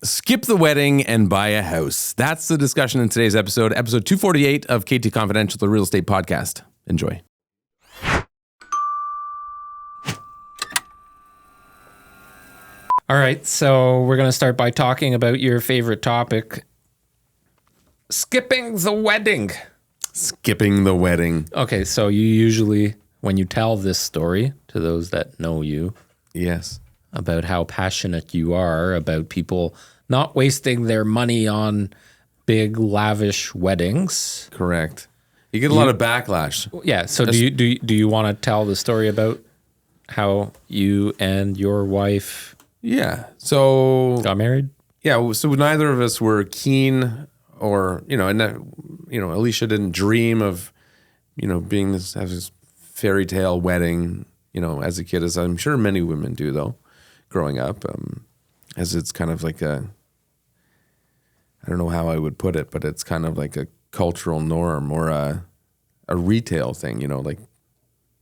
Skip the wedding and buy a house. That's the discussion in today's episode 248 of KT Confidential, the real estate podcast. Enjoy. All right, so we're going to start by talking about your favorite topic, skipping the wedding. Skipping the wedding. Okay, so you usually, when you tell this story to those that know you, yes, about how passionate you are about people not wasting their money on big, lavish weddings. Correct. You get a lot of backlash. Yeah, so do you want to tell the story about how you and your wife got married? Yeah, so neither of us were keen or, Alicia didn't dream of, being this fairy tale wedding, as a kid, as I'm sure many women do, though, growing up, as it's kind of like I don't know how I would put it, but it's kind of like a cultural norm or a retail thing, like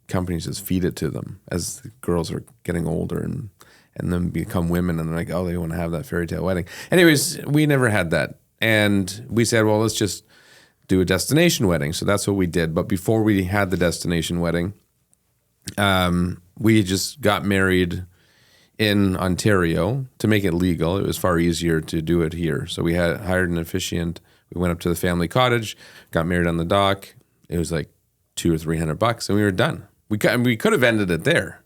companies just feed it to them as the girls are getting older and then become women and they're like, oh, they want to have that fairy tale wedding. Anyways, we never had that. And we said, well, let's just do a destination wedding. So that's what we did. But before we had the destination wedding, we just got married in Ontario to make it legal. It was far easier to do it here. So we hired an officiant. We went up to the family cottage, got married on the dock. It was like $200 or $300 and we were done. We could have ended it there,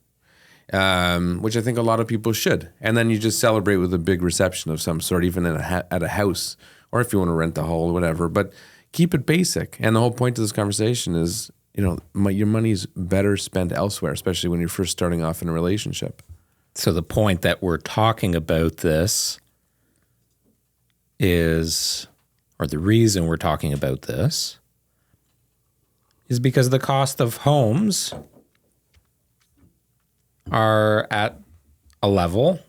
which I think a lot of people should. And then you just celebrate with a big reception of some sort, even at a house, or if you want to rent a hall, whatever. But keep it basic. And the whole point of this conversation is, your money's better spent elsewhere, especially when you're first starting off in a relationship. So the point that we're talking about this is, or the reason we're talking about this, is because the cost of homes are at a level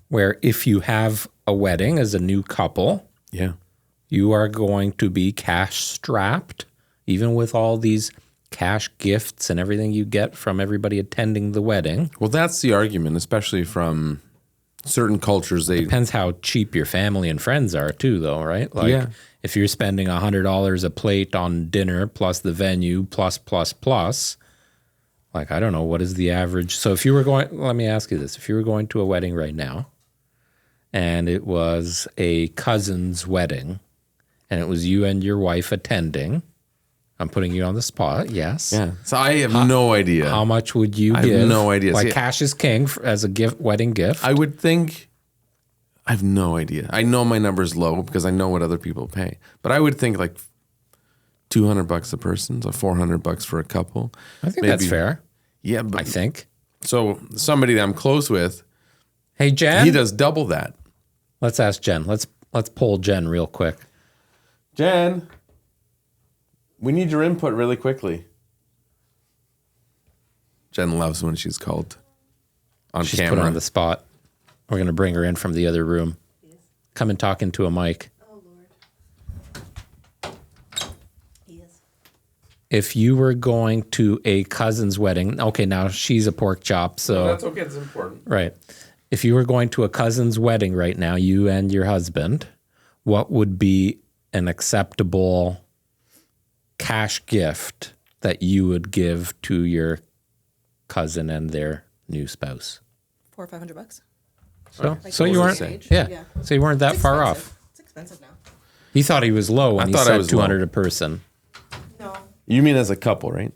where if you have a wedding as a new couple, you are going to be cash strapped, even with all these cash gifts and everything you get from everybody attending the wedding. Well, that's the argument, especially from certain cultures. Depends how cheap your family and friends are too, though, right? Like if you're spending $100 a plate on dinner plus the venue plus, like, I don't know, what is the average? So if you were going, let me ask you this. If you were going to a wedding right now and it was a cousin's wedding and it was you and your wife attending, I'm putting you on the spot, yes. Yeah. So I have no idea. How much would you give? I have no idea. Like cash is king as a wedding gift? I would think, I have no idea. I know my number's low because I know what other people pay. But I would think like $200 a person, so $400 for a couple. I think that's fair. Yeah, but I think. So somebody that I'm close with, hey Jen, he does double that. Let's ask Jen. Let's poll Jen real quick. Jen, we need your input really quickly. Jen loves when she's called on She's camera. put on the spot. We're going to bring her in from the other room. Yes. Come and talk into a mic. Oh, Lord. Yes. If you were going to a cousin's wedding, okay, now she's a pork chop, so... No, that's okay, it's important. Right. If you were going to a cousin's wedding right now, you and your husband, what would be an acceptable cash gift that you would give to your cousin and their new spouse? $400 or $500. So you weren't, so you weren't that far off. It's expensive now. He thought he was low when he thought I said was $200 low. a person. No. You mean as a couple, right?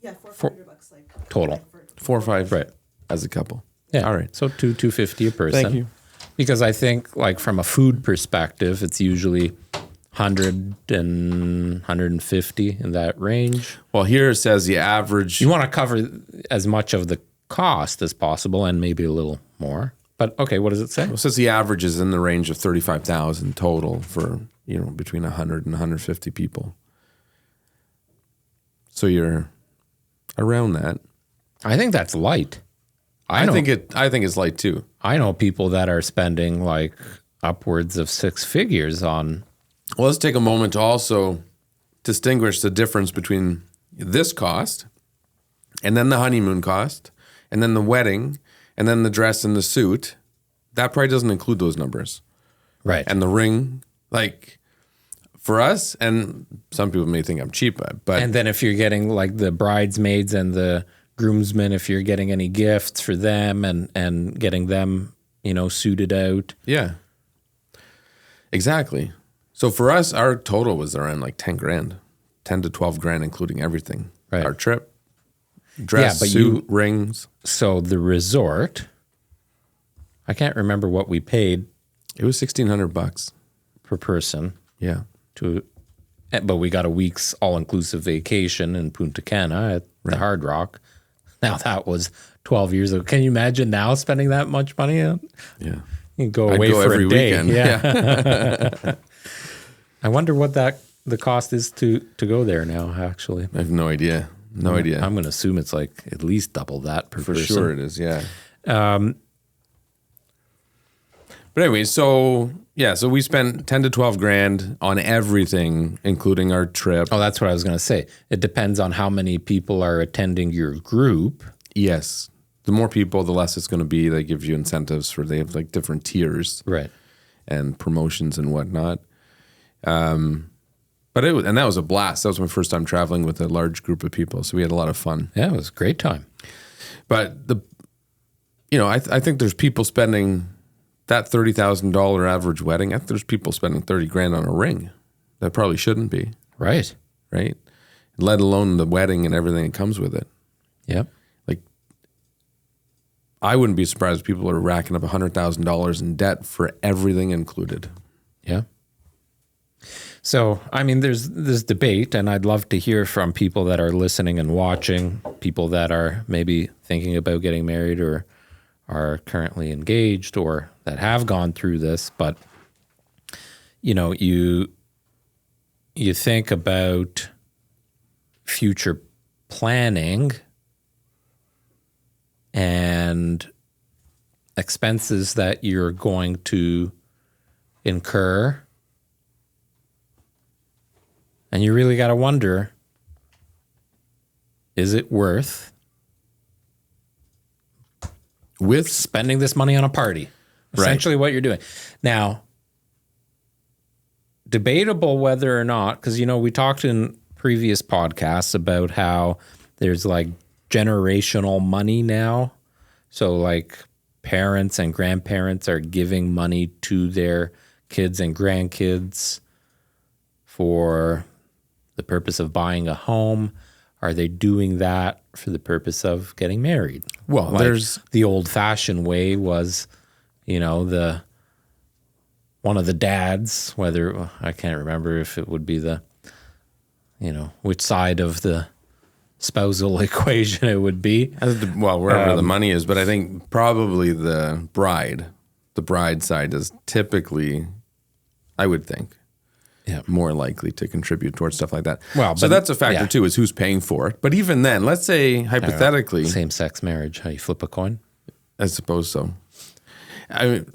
Yeah, $400 like total. 4 or 5 Right. as a couple. Yeah. All right. So $250 a person. Thank you. Because I think, like, from a food perspective, it's usually 100 and 150 in that range. Well, here it says the average. You want to cover as much of the cost as possible and maybe a little more. But okay, what does it say? Well, it says the average is in the range of 35,000 total for, between 100 and 150 people. So you're around that. I think that's light. I think it's light too. I know people that are spending like upwards of 6 figures on. Well, let's take a moment to also distinguish the difference between this cost and then the honeymoon cost and then the wedding and then the dress and the suit. that probably doesn't include those numbers. Right. And the ring, like for us, and some people may think I'm cheap, but And then if you're getting like the bridesmaids and the groomsmen, if you're getting any gifts for them and getting them, suited out. yeah, exactly. So for us, our total was around like 10 grand, 10 to 12 grand, including everything. Right. Our trip, dress, suit, rings. So the resort, I can't remember what we paid It was $1,600. per person Yeah. but we got a week's all-inclusive vacation in Punta Cana at the Hard Rock. Now that was 12 years ago. Can you imagine now spending that much money? Yeah. You can go I'd away go for every a day. weekend. Yeah. I wonder what the cost is to go there now, actually. I have no idea. No idea. I'm going to assume it's like at least double that per For person. sure it is, yeah. But anyway, so we spent 10 to 12 grand on everything, including our trip. Oh, that's what I was going to say. It depends on how many people are attending your group. Yes. The more people, the less it's going to be. They give you incentives they have like different tiers. Right. And promotions and whatnot. But that was a blast. That was my first time traveling with a large group of people. So we had a lot of fun. Yeah, it was a great time. But I think there's people spending that $30,000 average wedding. I think there's people spending 30 grand on a ring. That probably shouldn't be. Right. Right. Let alone the wedding and everything that comes with it. Yep. Like, I wouldn't be surprised if people are racking up $100,000 in debt for everything included. Yeah. So, I mean, there's this debate, and I'd love to hear from people that are listening and watching, people that are maybe thinking about getting married or are currently engaged or that have gone through this. But, you think about future planning and expenses that you're going to incur. And you really got to wonder, is it worth With spending this money on a party? Essentially what you're doing. Now, debatable whether or not, because, we talked in previous podcasts about how there's like generational money now. So like parents and grandparents are giving money to their kids and grandkids for the purpose of buying a home. Are they doing that for the purpose of getting married? Well, Like there's the old-fashioned way was, one of the dads, whether I can't remember if it would be the, which side of the spousal equation it would be. wherever the money is, but I think probably the bride side is typically, I would think, more likely to contribute towards stuff like that. Well, so but- that's a factor yeah. too, is who's paying for it. But even then, let's say hypothetically, Same-sex marriage, how you flip a coin. I suppose so. I mean,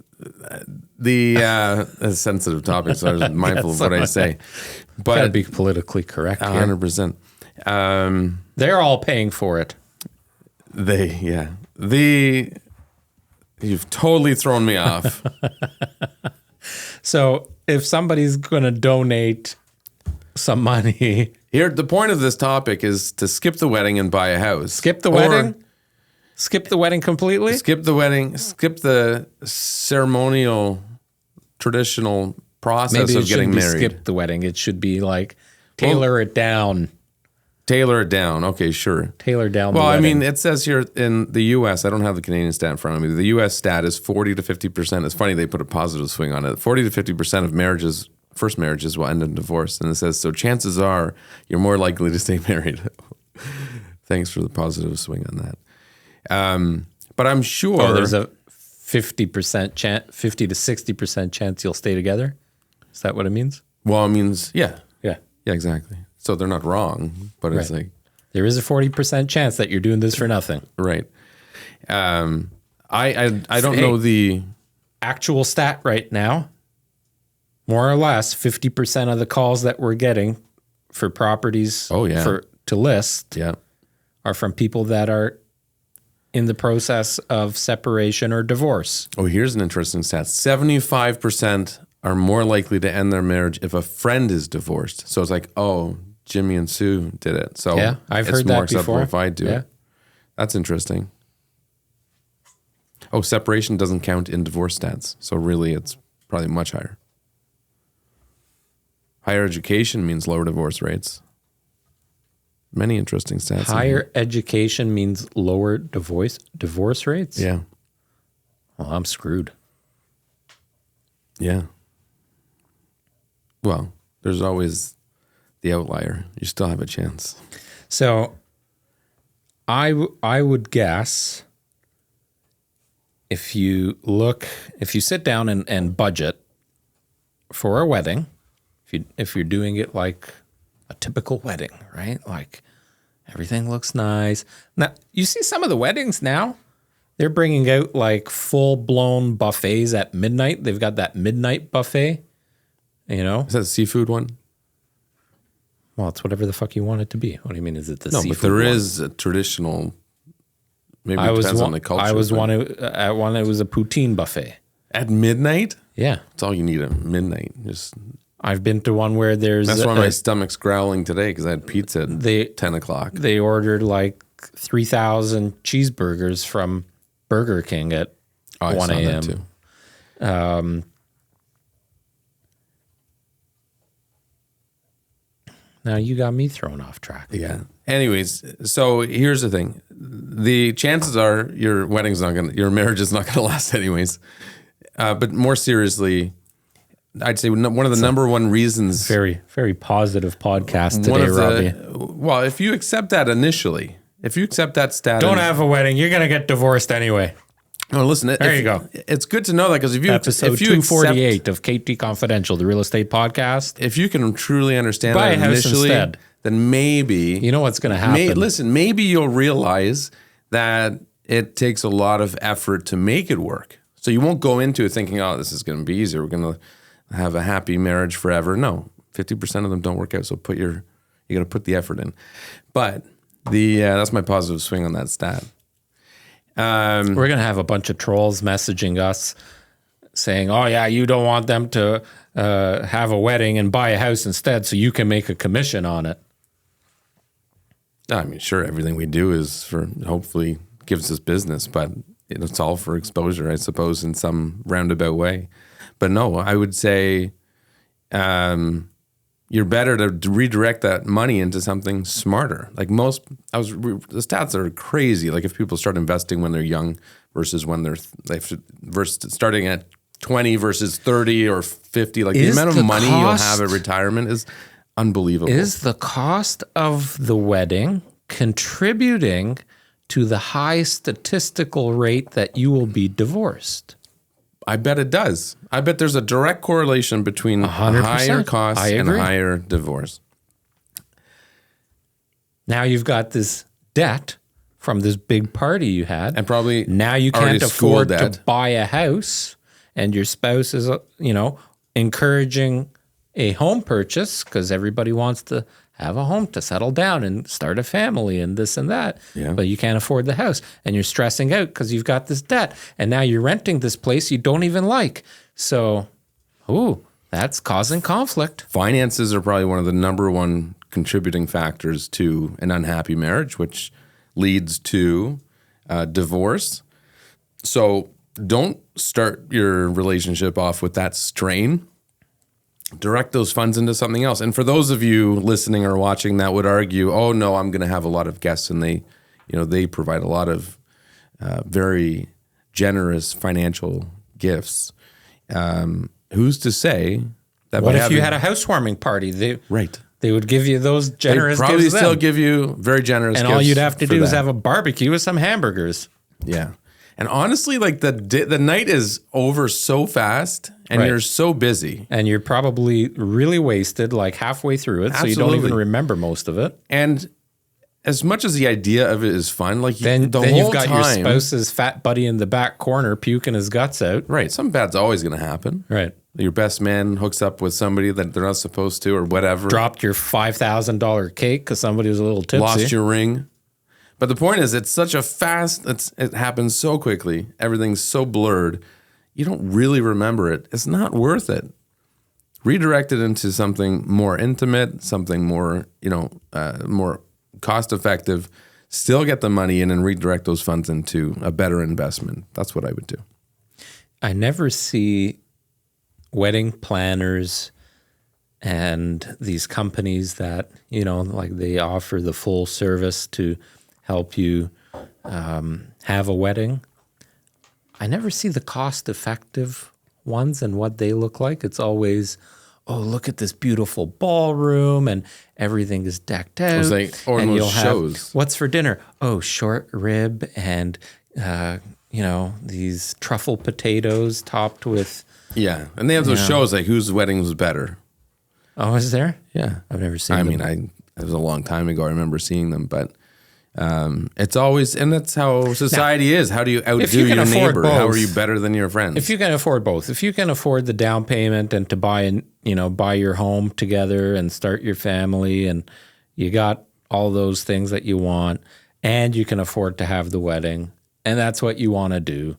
a sensitive topic, so I was mindful of what I say. Got to But be politically correct here. 100%. They're all paying for it. You've totally thrown me off. So if somebody's going to donate some money, Here, the point of this topic is to skip the wedding and buy a house. skip the Or wedding? Skip the wedding completely? Skip the wedding. Skip the ceremonial, traditional process Maybe it of getting shouldn't be married. skip the wedding. It should be like tailor it down. Tailor it down. Okay, sure. Tailor down Well, the I wedding. mean, it says here in the U.S., I don't have the Canadian stat in front of me. The U.S. stat is 40 to 50%. It's funny they put a positive swing on it. 40 to 50% of first marriages will end in divorce. And it says, so chances are you're more likely to stay married. Thanks for the positive swing on that. But I'm sure there's a 50% chance, 50 to 60% chance you'll stay together. Is that what it means? Well, it means, yeah, Yeah. exactly. So they're not wrong, but it's Right. like, There is a 40% chance that you're doing this for nothing. right. I don't know the, Actual stat right now, more or less 50% of the calls that we're getting for properties Oh, yeah. to list yeah, are from people that are in the process of separation or divorce. Oh, here's an interesting stat. 75% are more likely to end their marriage if a friend is divorced. So it's like, oh, Jimmy and Sue did it. So Yeah, I've it's heard more that acceptable before. if I do Yeah. it. That's interesting. Oh, separation doesn't count in divorce stats. So really, it's probably much higher. Higher education means lower divorce rates. Many interesting stats. in here. Higher education means lower divorce rates? Yeah. Well, I'm screwed. Yeah. Well, there's always the outlier. You still have a chance. So I would guess if you sit down and budget for a wedding, if you're doing it like a typical wedding, right? Like everything looks nice. Now, you see some of the weddings now, they're bringing out like full-blown buffets at midnight. They've got that midnight buffet, you know? Is that a seafood one? Well, it's whatever the fuck you want it to be. What do you mean? Is it the No, seafood but there one? is a traditional. Maybe it depends on the culture. I was but one at one. It was a poutine buffet. at midnight. Yeah, That's all you need at midnight. Just I've been to one where there's. that's why my stomach's growling today because I had pizza at 10 o'clock. They ordered like 3,000 cheeseburgers from Burger King at I 1 saw that a.m. too. Now you got me thrown off track. Yeah. Anyways, so here's the thing: the chances are your marriage is not gonna last anyways. But more seriously, I'd say one of the number one reasons. Very, very positive podcast one today, of Robbie. well, if you accept that initially, if you accept that status, Don't have a wedding. You're gonna get divorced anyway. No, listen. There you go. It's good to know that because Episode if you 248 of KT Confidential, the real estate podcast. if you can truly understand Buy that a house initially, instead. then maybe You know what's gonna happen. maybe you'll realize that it takes a lot of effort to make it work. So you won't go into it thinking, "Oh, this is going to be easier. We're going to have a happy marriage forever." No, 50% of them don't work out. So you got to put the effort in. But that's my positive swing on that stat. We're going to have a bunch of trolls messaging us saying, oh, yeah, you don't want them to have a wedding and buy a house instead so you can make a commission on it. I mean, sure, everything we do is for hopefully gives us business, but it's all for exposure, I suppose, in some roundabout way. But no, I would say you're better to redirect that money into something smarter. Like the stats are crazy. Like if people start investing when they're young versus when versus starting at 20 versus 30 or 50, like the amount of money you'll have at retirement is unbelievable. Is the cost of the wedding contributing to the high statistical rate that you will be divorced? I bet it does. I bet there's a direct correlation between 100%. higher costs and higher divorce. Now you've got this debt from this big party you had. And probably now you already can't school afford debt. to buy a house, and your spouse is, encouraging a home purchase because everybody wants to have a home to settle down and start a family and this and that. Yeah. But you can't afford the house, and you're stressing out because you've got this debt, and now you're renting this place you don't even like. So, that's causing conflict. Finances are probably one of the number one contributing factors to an unhappy marriage, which leads to divorce. So don't start your relationship off with that strain. Direct those funds into something else. And for those of you listening or watching that would argue, oh no, I'm going to have a lot of guests, and they provide a lot of very generous financial gifts. Who's to say that? What if you had a housewarming party? They would give you those generous They'd probably gifts still then. give you very generous And gifts. all you'd have to for do is that. have a barbecue with some hamburgers. Yeah. And honestly, like the night is over so fast, and Right. you're so busy. And you're probably really wasted like halfway through it, so you don't even Absolutely. remember most of it. And as much as the idea of it is fun, like Then the whole you've got your time, spouse's fat buddy in the back corner puking his guts out. right? Something bad's always going to happen. Right. Your best man hooks up with somebody that they're not supposed to, or whatever. Dropped your $5,000 cake because somebody was a little tipsy. Lost your ring. But the point is, it's such a fast, it happens so quickly. Everything's so blurred. You don't really remember it. It's not worth it. Redirect it into something more intimate, something more, more cost effective. Still get the money in and redirect those funds into a better investment. That's what I would do. I never see wedding planners and these companies that, like they offer the full service to help you have a wedding. I never see the cost-effective ones and what they look like. It's always, oh, look at this beautiful ballroom and everything is decked out. It's like, or and those you'll shows. have, what's for dinner? Oh, short rib and, these truffle potatoes topped with... Yeah, and they have those shows like whose wedding was better. Oh, is there? Yeah. I've never seen them. It was a long time ago. I remember seeing them, but it's always, and that's how society is. How do you outdo your neighbor? How are you better than your friends? If you can afford both, if you can afford the down payment and to buy your home together and start your family, and you got all those things that you want, and you can afford to have the wedding, and that's what you want to do.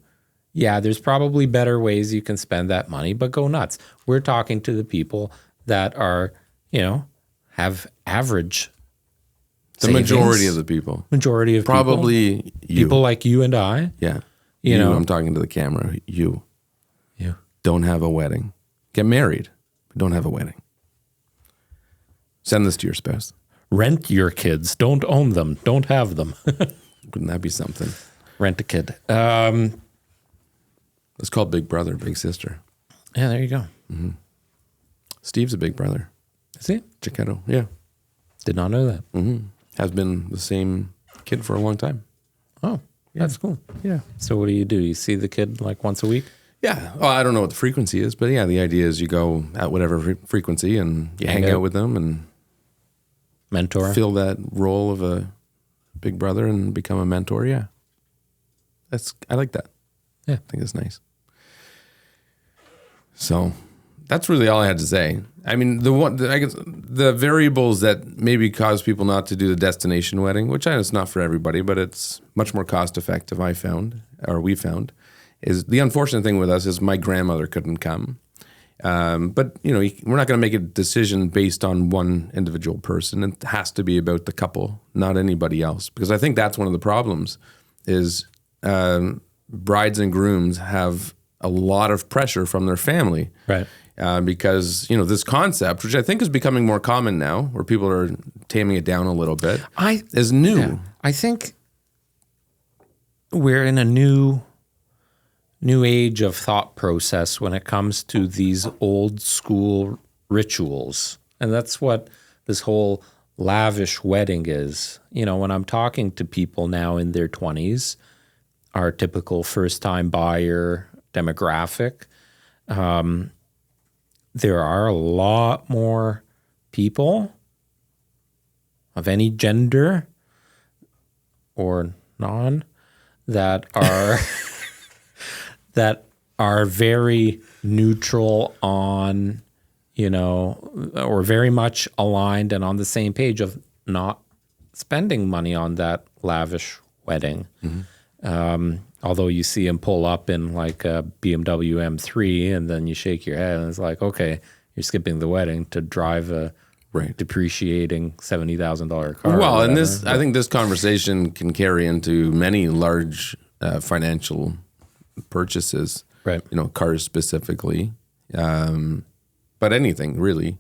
Yeah, there's probably better ways you can spend that money, but go nuts. We're talking to the people that are, have average savings. Majority of the people. Majority of probably you. People like you and I. Yeah. You know. I'm talking to the camera. You. You. Don't have a wedding. Get married, but don't have a wedding. Send this to your spouse. Rent your kids. Don't own them. Don't have them. Wouldn't that be something? Rent a kid. It's called Big Brother, Big Sister. Yeah, there you go. Mm-hmm. Steve's a big brother. Is he? Chiquetto, yeah. Did not know that. Mm-hmm. Has been the same kid for a long time. Oh, yeah. That's cool. Yeah. So what do? You see the kid like once a week? Yeah. Well, I don't know what the frequency is, but yeah, the idea is you go at whatever frequency and you hang out with them and mentor, fill that role of a big brother and become a mentor. Yeah. I like that. Yeah. I think it's nice. So that's really all I had to say. I mean, I guess the variables that maybe cause people not to do the destination wedding, which I know it's not for everybody, but it's much more cost effective. We found, is the unfortunate thing with us is my grandmother couldn't come. But we're not going to make a decision based on one individual person. It has to be about the couple, not anybody else, because I think that's one of the problems. Is brides and grooms have a lot of pressure from their family, right? Because this concept, which I think is becoming more common now, where people are taming it down a little bit, is new. Yeah. I think we're in a new age of thought process when it comes to these old school rituals, and that's what this whole lavish wedding is. When I'm talking to people now in their 20s, our typical first-time buyer demographic, there are a lot more people of any gender or non that are that are very neutral on, or very much aligned and on the same page of not spending money on that lavish wedding. Mm-hmm. Although you see him pull up in like a BMW M3 and then you shake your head and it's like, okay, you're skipping the wedding to drive a depreciating $70,000 car. Well, and I think this conversation can carry into many large financial purchases, right? Cars specifically, but anything really,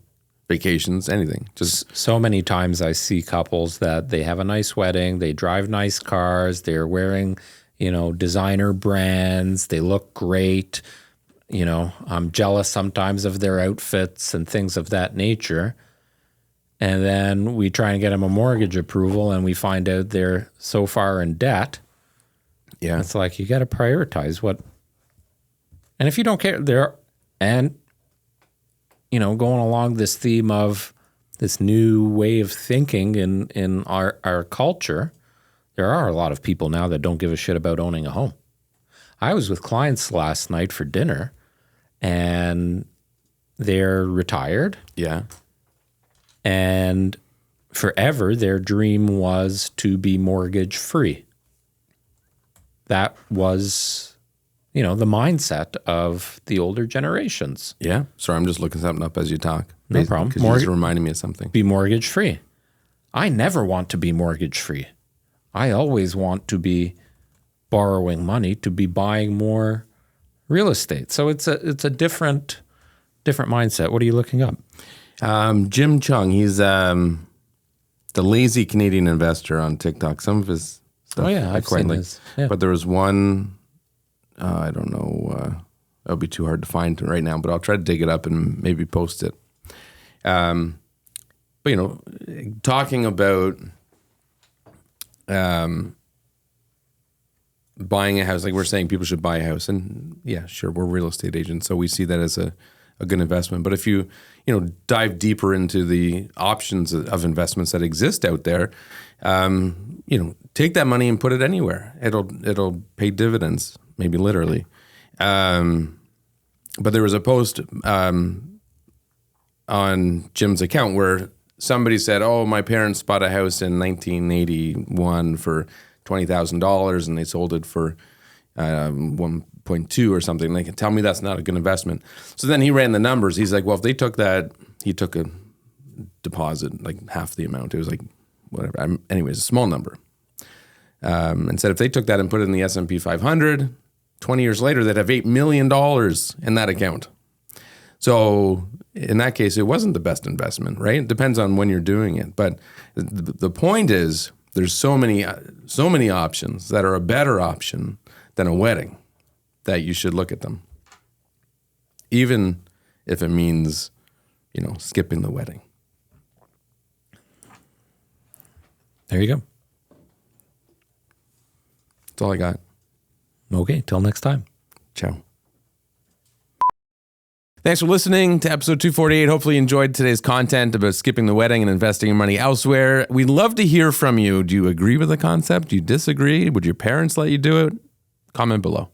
vacations, anything. Just so many times I see couples that they have a nice wedding, they drive nice cars, they're wearing designer brands, they look great. I'm jealous sometimes of their outfits and things of that nature. And then we try and get them a mortgage approval and we find out they're so far in debt. Yeah. It's like, you got to prioritize what, and if you don't care going along this theme of this new way of thinking in our culture, there are a lot of people now that don't give a shit about owning a home. I was with clients last night for dinner, and they're retired. Yeah. And forever, their dream was to be mortgage free. That was, the mindset of the older generations. Yeah. Sorry, I'm just looking something up as you talk. No problem. Because you're just reminding me of something. Be mortgage free. I never want to be mortgage free. I always want to be borrowing money to be buying more real estate. So it's a different mindset. What are you looking up? Jim Chung. He's the lazy Canadian investor on TikTok. Some of his stuff I've quite seen like. his. Yeah. But there was one, I don't know, it'll be too hard to find right now, but I'll try to dig it up and maybe post it. But, talking about buying a house, like we're saying people should buy a house. And yeah, sure, we're real estate agents, so we see that as a good investment. But if you, dive deeper into the options of investments that exist out there, take that money and put it anywhere. It'll pay dividends, maybe literally. But there was a post on Jim's account where somebody said, "Oh, my parents bought a house in 1981 for $20,000 and they sold it for 1.2 or something. They can tell me that's not a good investment." So then he ran the numbers. He's like, well, if they took that, he took a deposit, like half the amount. It was like whatever. Anyways, a small number. And said if they took that and put it in the S&P 500, 20 years later, they'd have $8 million in that account. So in that case, it wasn't the best investment, right? It depends on when you're doing it. But the point is, there's so many options that are a better option than a wedding that you should look at them. Even if it means, skipping the wedding. There you go. That's all I got. Okay, till next time. Ciao. Thanks for listening to episode 248. Hopefully you enjoyed today's content about skipping the wedding and investing your money elsewhere. We'd love to hear from you. Do you agree with the concept? Do you disagree? Would your parents let you do it? Comment below.